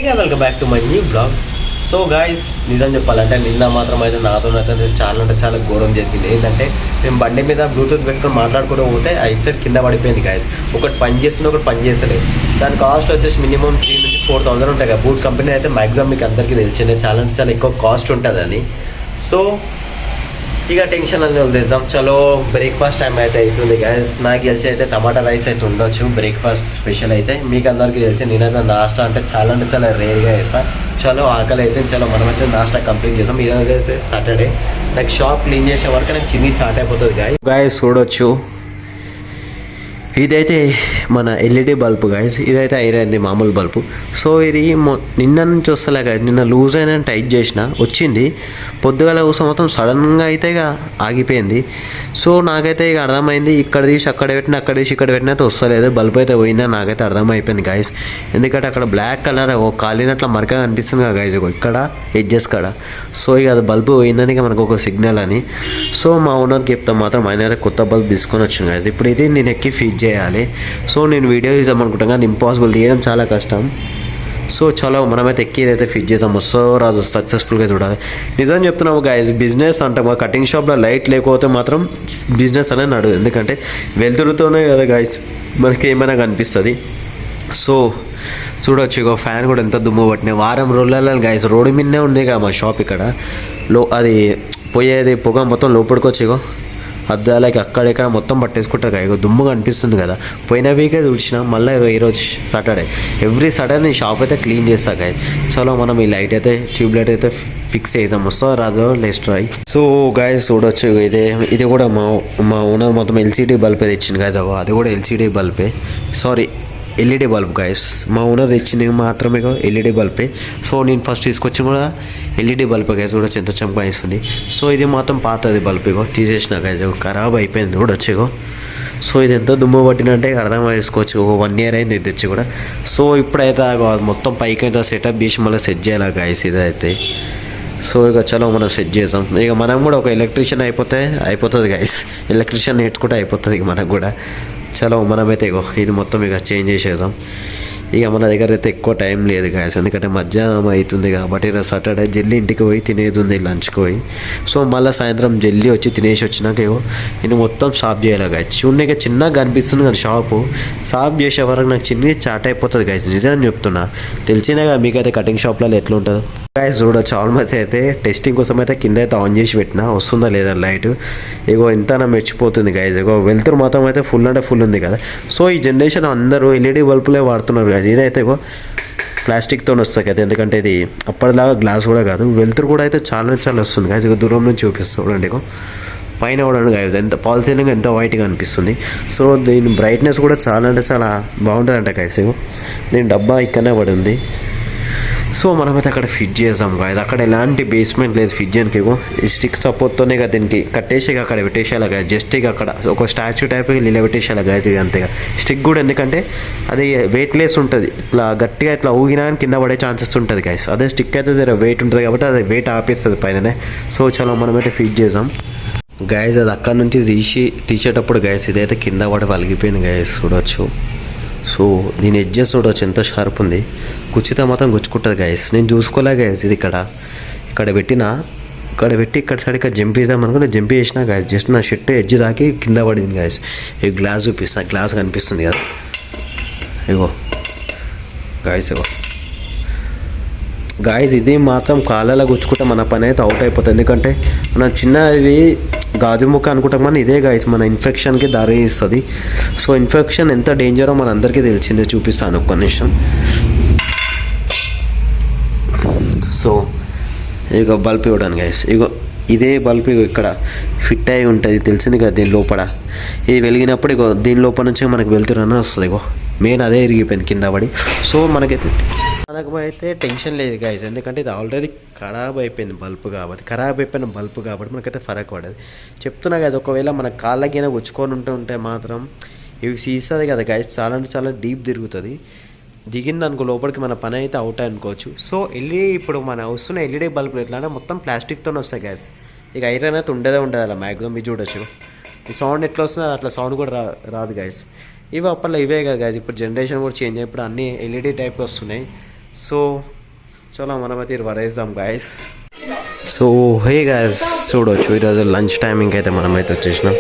Welcome back to my new blog. So guys, నిజం చెప్పాలంటే నిన్న మాత్రం అయితే నాతో అయితే చాలా ఘోరం జరిగింది. ఏంటంటే మేము బండి మీద బ్లూటూత్ పెట్టుకొని మాట్లాడుకుంటూ పోతే ఆ హెడ్సెట్ కింద పడిపోయింది గాయస్. ఒకటి పని చేస్తుంది, ఒకటి పని చేస్తలేదు. దాని కాస్ట్ వచ్చేసి మినిమం 3,000 నుంచి 4,000 ఉంటాయి కదా. బూట్ కంపెనీ అయితే మ్యాక్సిమం మీకు అందరికీ తెలిసిందే, చాలా ఎక్కువ కాస్ట్ ఉంటుంది అని. సో ఇక టెన్షన్ అని వదిలేద్దాం. చలో బ్రేక్ఫాస్ట్ టైం అయితే అవుతుంది గాయస్. నాకు తెలిసి అయితే టమాటా రైస్ అయితే ఉండొచ్చు బ్రేక్ఫాస్ట్ స్పెషల్ అయితే. మీకు అందరికీ తెలిసి నేనైతే నాస్టా అంటే చాలా రేర్గా వేస్తాను. చలో ఆకలి అయితే చలో మనమైతే నాస్టా కంప్లీట్ చేస్తాం. ఈరోజు అయితే సాటర్డే. నాకు షాప్ క్లీన్ చేసే వరకు నాకు చిన్ని చాట్ అయిపోతుంది గాయస్ చూడొచ్చు. ఇదైతే మన ఎల్ఈడి బల్బు గాయస్. ఇదైతే ఐరన్ది మామూలు బల్బు. సో ఇది నిన్న నుంచి వస్తలే గాయస్. నిన్న లూజ్ అయినా టైట్ చేసిన వచ్చింది. పొద్దుగాల కోసం మొత్తం సడన్గా అయితే ఇక ఆగిపోయింది. సో నాకైతే ఇక అర్థమైంది, ఇక్కడ తీసి అక్కడ పెట్టినా అక్కడ తీసి ఇక్కడ పెట్టినా అయితే వస్తలేదు. బల్బు అయితే పోయిందని నాకైతే అర్థమైపోయింది గాయస్. ఎందుకంటే అక్కడ బ్లాక్ కలర్ కాలినట్ల మరకగా అనిపిస్తుంది కదా గాయస్, ఇక్కడ ఎడ్జెస్ కాడ. సో ఇక అది బల్బు పోయిందని ఇక మనకు ఒక సిగ్నల్ అని. సో మా ఓనర్కి చెప్తాం మాత్రం ఆయన అయితే కొత్త బల్బు తీసుకొని వచ్చింది గాయస్. ఇప్పుడు ఇది నేను ఎక్కి ఫీట్ చేయాలి. సో నేను వీడియో తీద్దామనుకుంటాను కానీ ఇంపాసిబుల్, తీయడం చాలా కష్టం. సో చలో మనమైతే ఎక్కిదైతే ఫిట్ చేసాము. సో రాదు సక్సెస్ఫుల్గా చూడాలి. నిజం చెప్తున్నాము గాయస్, బిజినెస్ అంటే మా కటింగ్ షాప్లో లైట్ లేకపోతే మాత్రం బిజినెస్ అనేది నడదు. ఎందుకంటే వెలుతురుతోనే కదా గాయస్ మనకి ఏమైనా కనిపిస్తుంది. సో చూడొచ్చు, ఇక ఫ్యాన్ కూడా ఎంత దుమ్ము పట్టినాయి. వారం రోజులలో గాయస్ రోడ్డు మీదనే ఉంది కదా మా షాప్. ఇక్కడ అది పోయేది పొగ మొత్తం లోపలికి వచ్చి ఇగో అద్దాలకి అక్కడెక్కడ మొత్తం పట్టేసుకుంటారు కదా. ఇక దుమ్ముగా అనిపిస్తుంది కదా. పోయిన వీకే తుడిచిన, మళ్ళీ ఈరోజు సాటర్డే. ఎవ్రీ సాటర్డే నేను షాప్ అయితే క్లీన్ చేస్తాను గాయస్. చలో మనం ఈ లైట్ అయితే ట్యూబ్ లైట్ అయితే ఫిక్స్ చేద్దాం. వస్తా రాదో లెస్ట్ ట్రై. సో గాయస్ చూడొచ్చు, ఇది కూడా మా ఓనర్ మొత్తం ఎల్సీడీ బల్బే తెచ్చింది గాయస్. అది కూడా ఎల్సీడీ బల్బే, సారీ ఎల్ఈడి బల్బ్ గాయస్. మా ఓనర్ తెచ్చింది మాత్రమే ఎల్ఈడి బల్బే. సో నేను ఫస్ట్ తీసుకొచ్చి కూడా ఎల్ఈడి బల్బ్ గాయస్. చూడొచ్చు ఎంత చంపాయిస్తుంది. సో ఇది మాత్రం పాతది బల్బ్ తీసేసిన గాయస్, ఖరాబ్ అయిపోయింది చూడొచ్చు. సో ఇది ఎంత దుమ్ము పట్టినంటే అర్థం చేసుకోవచ్చు. 1 year అయింది ఇది తెచ్చి కూడా. సో ఇప్పుడైతే మొత్తం పైకి అయితే సెటప్ చేసి మళ్ళీ సెట్ చేయాలి గాయస్ ఇదైతే. సో ఇక చలో మనం సెట్ చేద్దాం. ఇక మనం కూడా ఒక ఎలక్ట్రీషియన్ అయిపోతుంది గాయస్. ఎలక్ట్రీషియన్ నేర్చుకుంటే అయిపోతుంది ఇక మనకు కూడా. చలో మనమైతే ఇది మొత్తం ఇక చేంజ్ చేసేద్దాం. ఇక మన దగ్గర అయితే ఎక్కువ టైం లేదు గాయస్, ఎందుకంటే మధ్యాహ్నం అవుతుంది కాబట్టి ఈరోజు సాటర్డే. జల్దీ ఇంటికి పోయి తినేది ఉంది లంచ్కి పోయి. సో మళ్ళీ సాయంత్రం జల్దీ వచ్చి తినేసి వచ్చినాక నేను మొత్తం సాఫ్ చేయాలి గాయస్. చూడడానికి చిన్నగా కనిపిస్తుంది కానీ షాపు సాఫ్ చేసే వరకు నాకు చిన్నగా చాట్ అయిపోతుంది గాయస్. నిజం చెప్తున్నా, తెలిసినాగా మీకైతే కటింగ్ షాప్లలో ఎట్లా ఉంటుంది గాయస్. చూడొచ్చు ఆల్మోస్ట్ అయితే టెస్టింగ్ కోసం అయితే కింద అయితే ఆన్ చేసి పెట్టినా, వస్తుందా లేదా లైట్. ఎంత మెచ్చిపోతుంది గాయస్. వెళ్తురు మాత్రం అయితే ఫుల్ అంటే ఫుల్ ఉంది కదా. సో ఈ జనరేషన్ అందరూ ఎల్ఈడి బల్బులే వాడుతున్నారు గాయస్. ఇదైతే ప్లాస్టిక్తో వస్తాయి కదా, ఎందుకంటే ఇది అప్పటిలాగా గ్లాస్ కూడా కాదు. వెళ్తురు కూడా అయితే చాలా వస్తుంది గాయస్. దూరం నుంచి చూపిస్తుంది చూడండి. పైన కూడా గాయస్ ఎంత పాలిసీలింగ్ ఎంత వైట్గా అనిపిస్తుంది. సో దీని బ్రైట్నెస్ కూడా చాలా బాగుంటుంది అంట గాయస్. దీని డబ్బా ఇక్కడనే పడి ఉంది. సో మనమైతే అక్కడ ఫిట్ చేద్దాం గాయస్. అక్కడ ఎలాంటి బేస్మెంట్ లేదు ఫిట్ చేయడానికి. ఈ స్టిక్ సపోర్ట్తోనే కదా దీనికి కట్టేసి అక్కడ పెట్టేసేయాలి గాయస్. జస్ట్ ఇక అక్కడ ఒక స్టాచ్యూ టైప్ నిలబెట్టేసేయాలి గాయస్. ఇక అంతేగా స్టిక్ కూడా, ఎందుకంటే అది వెయిట్లెస్ ఉంటుంది. ఇట్లా గట్టిగా ఇట్లా ఊగినా కింద పడే ఛాన్సెస్ ఉంటుంది గాయస్. అదే స్టిక్ అయితే దగ్గర వెయిట్ ఉంటుంది కాబట్టి అది వెయిట్ ఆపేస్తుంది పైననే. సో చాలా మనమైతే ఫిట్ చేద్దాం గాయస్. అది అక్కడ నుంచి తీసేటప్పుడు గాయస్ ఇదైతే కింద పడి పలిగిపోయింది గాయస్. చూడొచ్చు. సో దీని ఎడ్జెస్ చూడవచ్చు ఎంత షార్ప్ ఉంది. కుచ్చితే మాత్రం గుచ్చుకుంటుంది గాయస్. నేను చూసుకోలే గాయస్. ఇది ఇక్కడ పెట్టి ఇక్కడ సైడ్ ఇక్కడ జంప్ చేద్దాం అనుకుంటే జంప్ చేసినా గాయస్. జస్ట్ నా షర్ట్ ఎడ్జ్ దాకి కింద పడింది గాయస్. ఈ గ్లాస్ చూపిస్తా, గ్లాస్ కనిపిస్తుంది కదా గాయస్. గాయస్ ఇది మాత్రం కాళ్ళలో గుచ్చుకుంటే మన పని అయితే అవుట్ అయిపోతుంది. ఎందుకంటే మన చిన్నది గాజు ముక్క అనుకుంటాం కానీ ఇదే గాయస్ మన ఇన్ఫెక్షన్కి దారి ఇస్తుంది. సో ఇన్ఫెక్షన్ ఎంత డేంజరో మన అందరికీ తెలిసిందే. చూపిస్తాను ఒక్క నిమిషం. సో బల్బ్ ఇవ్వడానికి గాయస్. ఇదే బల్బ్ ఇక్కడ ఫిట్ అయి ఉంటుంది, తెలిసింది కదా దీని లోపల. ఇది వెలిగినప్పుడు దీని లోపల నుంచి మనకు వెళ్తురని వస్తుంది. మెయిన్ అదే ఇరిగిపోయింది కింద పడి. సో మనకైతే టెన్షన్ లేదు గాయస్, ఎందుకంటే ఇది ఆల్రెడీ ఖరాబ్ అయిపోయిన బల్బు కాబట్టి మనకైతే ఫరక్ పడదు. చెప్తున్నా గాయస్, ఒకవేళ మన కాళ్ళకైనా గుచ్చుకొని ఉంటే మాత్రం ఇవి సీస్తుంది కదా గాయస్, చాలా డీప్ తిరుగుతుంది. దిగింది అనుకో లోపలికి మన పని అయితే అవుట్ అనుకోవచ్చు. సో ఇప్పుడు మన వస్తున్న ఎల్ఈడి బల్బులు ఎట్లా అంటే మొత్తం ప్లాస్టిక్తో వస్తాయి గాయస్. ఇక ఐరన్ అయితే ఉండదు అలా మ్యాక్సిమం. మీరు చూడొచ్చు ఈ సౌండ్ ఎట్లా వస్తుందో అట్లా సౌండ్ కూడా రాదు గాయస్. ఇవి అప్పట్లో ఇవే కదా గాయస్. ఇప్పుడు జనరేషన్ కూడా చేంజ్ అయ్యి ఇప్పుడు అన్నీ ఎల్ఈడి టైప్ వస్తున్నాయి. సో చలో మనమైతే వరేద్దాం గాయస్. సో హే గాయస్, చూడవచ్చు ఈరోజు లంచ్ టైమింగ్ అయితే మనమైతే వచ్చేసినాం.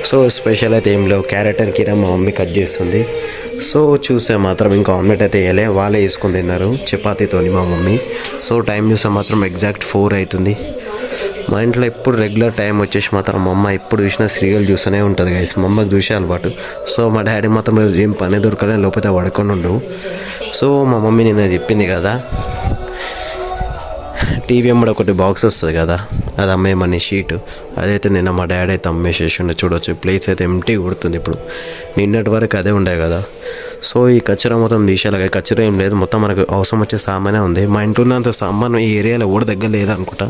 సో స్పెషల్ అయితే ఏం లేవు, క్యారెట్ అండ్ కీరా మా మమ్మీ కట్ చేస్తుంది. సో చూస్తే మాత్రం ఇంకా ఆమ్లెట్ అయితే వేయలే, వాళ్ళే వేసుకొని తిన్నారు చపాతీతోని మా మమ్మీ. సో టైం చూస్తే మాత్రం ఎగ్జాక్ట్ 4 అవుతుంది. మా ఇంట్లో ఎప్పుడు రెగ్యులర్ టైం వచ్చేసి మాత్రం మా అమ్మ ఎప్పుడు చూసినా సీరియల్ చూస్తూనే ఉంటుంది గైస్. మా అమ్మకి చూసే అలవాటు. సో మా డాడీ మాత్రం ఏం పని దొరకలే, లోపల పడుకొని ఉండు. సో మా మమ్మీ నిన్న చెప్పింది కదా, టీవీ అమ్మడ ఒకటి బాక్స్ వస్తుంది కదా, అది అమ్మేమని షీటు, అదైతే నిన్న మా డాడీ అయితే అమ్మేసేసి ఉండే. చూడవచ్చు ప్లేస్ అయితే ఎంటీ కొడుతుంది ఇప్పుడు, నిన్నటి వరకు అదే ఉండే కదా. సో ఈ కచ్చరా మొత్తం తీసేలాగా, కచ్చరా ఏం లేదు, మొత్తం మనకు అవసరం వచ్చే సామానే ఉంది. మా ఇంట్లో ఉన్నంత సామాన్ ఈ ఏరియాలో కూడా దగ్గర లేదనుకుంటా.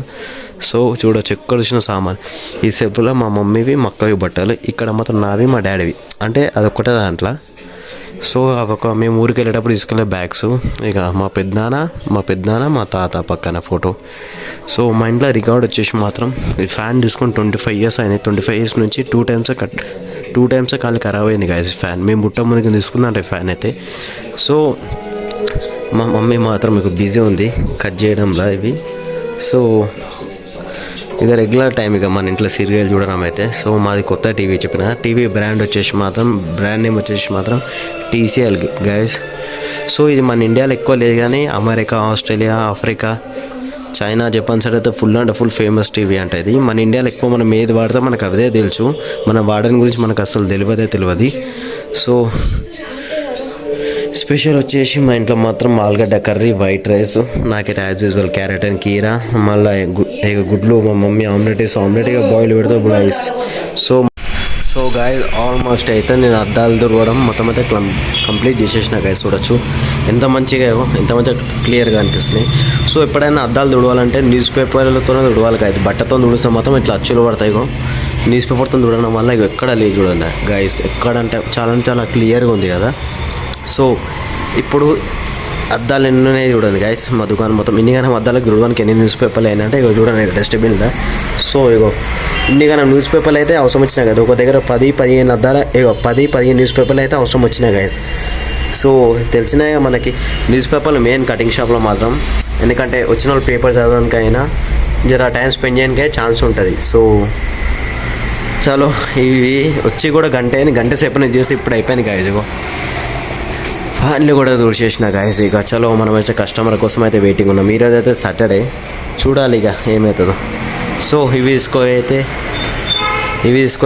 సో చూడవచ్చు ఎక్కడ వచ్చిన సామాన్, ఈ సెల్ఫ్లో మా మమ్మీవి మక్కవి బట్టలు, ఇక్కడ మాత్రం నావి మా డాడీవి, అంటే అదొక్కటే దాంట్లో. సో అదొక మేము ఊరికి వెళ్ళేటప్పుడు తీసుకెళ్ళే బ్యాగ్స్. ఇక మా పెద్దనాన్న మా తాత పక్కన ఫోటో. సో మా ఇంట్లో రికార్డ్ వచ్చేసి మాత్రం ఈ ఫ్యాన్ తీసుకొని 25 years అయినాయి. 25 years నుంచి 2 times కాళ్ళు ఖరాబ్ అయింది గాయస్ ఫ్యాన్. మేము బుట్ట ముందుకు తీసుకుందంటే ఫ్యాన్ అయితే. సో మా మమ్మీ మాత్రం మీకు బిజీ ఉంది కట్ చేయడంలో ఇవి. సో ఇక రెగ్యులర్ టైం ఇక మన ఇంట్లో సీరియల్ చూడడం అయితే. సో మాది కొత్త టీవీ చెప్పిన, టీవీ బ్రాండ్ నేమ్ వచ్చేసి మాత్రం TCL గైస్. సో ఇది మన ఇండియాలో ఎక్కువ లేదు కానీ America, Australia, Africa, China, Japan side అయితే ఫుల్ ఫేమస్ టీవీ అంటే ఇది. మన ఇండియాలో ఎక్కువ మనం ఏది వాడితే మనకు అదే తెలుసు, మనం వాడని గురించి మనకు అసలు తెలియదు. సో స్పెషల్ వచ్చేసి మా ఇంట్లో మాత్రం ఆలుగడ్డ కర్రీ, వైట్ రైస్, నాకైతే యాజ్ యూజువల్ క్యారెట్ అండ్ కీరా, మళ్ళీ గుడ్లు మా మమ్మీ ఆమ్లెట్ ఇక బాయిల్ పెడితే రైస్. సో గాయస్ ఆల్మోస్ట్ అయితే నేను అద్దాలు తుడవడం మొత్తం అయితే కంప్లీట్ చేసేసిన గాయస్. చూడొచ్చు ఎంత మంచిగా క్లియర్గా అనిపిస్తున్నాయి. సో ఎప్పుడైనా అద్దాలు తుడవాలంటే న్యూస్ పేపర్లతోనే తుడవాలి గాయస్, బట్టతో తుడిస్తే మాత్రం ఇట్లా అచ్చులు పడతాయి. న్యూస్ పేపర్తో తుడవడం వల్ల ఇక ఎక్కడ లేదు చూడండి గాయస్, ఎక్కడంటే చాలా క్లియర్గా ఉంది కదా. సో ఇప్పుడు అద్దాలు ఎన్ని ఉన్నాయి చూడండి గాయస్, మా దుకాణం మొత్తం ఇన్నిగానం అద్దాలకు తుడవడానికి ఎన్ని న్యూస్ పేపర్లు అయినంటే ఇక చూడండి డస్ట్బిన్లో. సో ఇగో ఇన్నిగానం న్యూస్ పేపర్లు అయితే అవసరం వచ్చినాయి కదా, ఒక దగ్గర 10-15 అద్దాల 10-15 న్యూస్ పేపర్లు అయితే అవసరం వచ్చినాయి గాయస్. సో తెలిసినాయి మనకి న్యూస్ పేపర్లు మెయిన్ కటింగ్ షాప్లో మాత్రం, ఎందుకంటే వచ్చిన వాళ్ళు పేపర్ చదవడానికైనా జర టైం స్పెండ్ చేయడానికే ఛాన్స్ ఉంటుంది. సో చలో ఇవి వచ్చి కూడా గంట సేపు నేను చేసి ఇప్పుడు అయిపోయింది గాయస్. ఇగో ఫ్యాన్లు కూడా తుడిచేసిన గాయస్. ఇక చలో మనం అయితే కస్టమర్ కోసం అయితే వెయిటింగ్ ఉన్నాం. ఈరోజు అయితే సాటర్డే, చూడాలి ఇక ఏమవుతుందో. సో ఇవి తీసుకో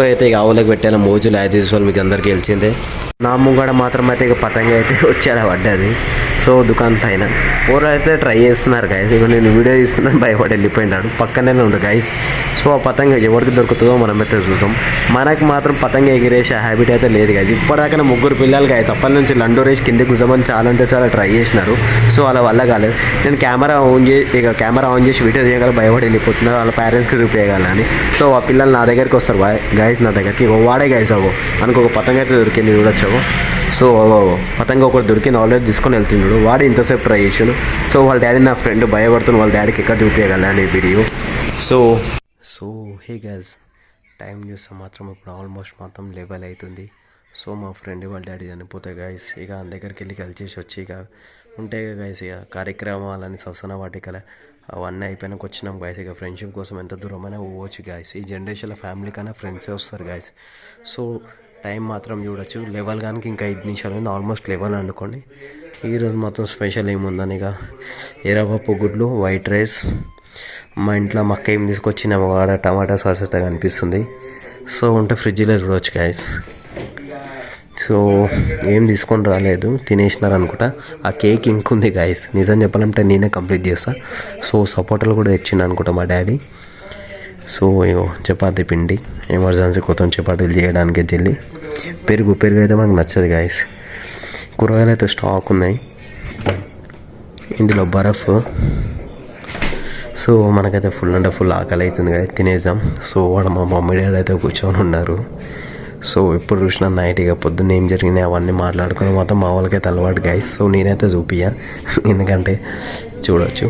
అయితే ఇక ఆవులకు పెట్టాను మోజులు యాజ్ యూజువల్, మీకు అందరికీ తెలిసిందే. నా ముంగడ మాత్రం అయితే ఇక పతంగి అయితే వచ్చేలా పడ్డది. సో దుకాణం పైన పూర అయితే ట్రై చేస్తున్నారు గాయస్. ఇక నేను వీడియో తీస్తున్నాను, భయపడి వెళ్ళిపోయినాడు, పక్కనే ఉండు గాయస్. సో ఆ పతంగ ఎవరికి దొరుకుతుందో మనమైతే చూద్దాం. మనకు మాత్రం పతంగ ఎగిరేసే హ్యాబిట్ అయితే లేదు గాయస్. ఇప్పటిదాకా 3 పిల్లలు గాయస్ అప్పటి నుంచి లండో రేసి కిందకి కూర్చోమని చాలా ట్రై చేసినారు. సో అలా వల్ల కాలేదు. నేను కెమెరా ఆన్ చేసి వీడియో తీయగల భయపడి వెళ్ళిపోతున్నారు, వాళ్ళ పేరెంట్స్కి చూపించగలని. సో ఆ పిల్లలు నా దగ్గరికి వస్తారు గాయస్, నా దగ్గరికి వాడే గాయస్ మనకు ఒక పతంగ అయితే దొరికింది చూడొచ్చు. సో పతంగా ఒకటి దొరికింది, ఆల్రెడీ తీసుకొని వెళ్తున్నాడు వాడు, ఇంతసేపు ట్రై చేసాడు. సో వాళ్ళ డాడీ నా ఫ్రెండ్ భయపడుతున్న వాళ్ళ డాడీకి ఎక్కడ చూపించగల అనే video. So hey guys, time చూస్తే మాత్రం ఇప్పుడు ఆల్మోస్ట్ మొత్తం 11 అవుతుంది. సో మా ఫ్రెండ్ వాళ్ళ డాడీ చనిపోతే గైస్ ఇక దగ్గరికి వెళ్ళి కలిసేసి వచ్చి ఇక ఉంటాయి గైస్ ఇక కార్యక్రమాలని సవసన వాటికల అవన్నీ అయిపోయినాక వచ్చినాం గైస్. ఇక ఫ్రెండ్షిప్ కోసం ఎంత దూరమైనా పోవచ్చు గైస్. ఈ జనరేషన్లో ఫ్యామిలీ కన్నా ఫ్రెండ్సే వస్తారు గైస్. సో టైం మాత్రం చూడొచ్చు 11 కానీ ఇంకా 5 నిమిషాలు ఉంది, ఆల్మోస్ట్ 11 అనుకోండి. ఈరోజు మాత్రం స్పెషల్ ఏముందని ఇక ఎర్రపప్పు, గుడ్లు, వైట్ రైస్, మా ఇంట్లో మక్క ఏం తీసుకొచ్చిన వాడ టమాటా సాస్ అయితే కనిపిస్తుంది. సో ఉంటే ఫ్రిడ్జ్లో చూడవచ్చు గాయస్. సో ఏం తీసుకొని రాలేదు, తినేసినారు అనుకుంటా. ఆ కేక్ ఇంకుంది గాయస్, నిజం చెప్పాలంటే నేనే కంప్లీట్ చేస్తా. సో సపోర్టర్లు కూడా తెచ్చిండు అనుకుంటా మా డాడీ. సో ఇగో చపాతీ పిండి, ఎమర్జెన్సీ కొత్త చపాతీలు చేయడానికి జల్లి, పెరుగు అయితే మనకు నచ్చదు గాయస్. కూరగాయలు అయితే స్టాక్ ఉన్నాయి, ఇందులో బరఫ్. సో మనకైతే ఫుల్ ఆకలి అవుతుంది కదా, తినేద్దాం. సో వాడు మా మమ్మీ డాడీ అయితే కూర్చొని ఉన్నారు. సో ఎప్పుడు చూసినా నైట్ ఇక పొద్దున్న ఏం జరిగినాయి అవన్నీ మాట్లాడుకుని మొత్తం మా వాళ్ళకైతే అలవాటు గైస్. సో నేనైతే చూపియా, ఎందుకంటే చూడవచ్చు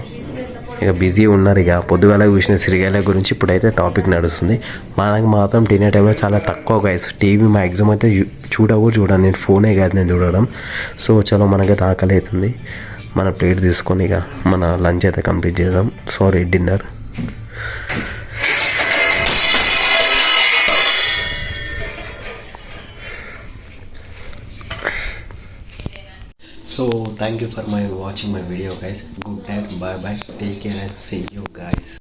ఇక బిజీ ఉన్నారు. ఇక పొద్దుగాల చూసిన సిరిగాయల గురించి ఇప్పుడైతే టాపిక్ నడుస్తుంది. మనకు మాత్రం తినే టైంలో చాలా తక్కువ గైస్. టీవీ మ్యాక్సిమం అయితే చూడను, నేను ఫోనే కాదు నేను చూడడం. సో చలో మనకైతే ఆకలి అవుతుంది. మన ప్లేట్ తీసుకొని ఇక మన లంచ్ అయితే కంప్లీట్ చేద్దాం. Sorry, dinner. So thank you for watching my video guys. Good night, bye bye, take care and see you guys.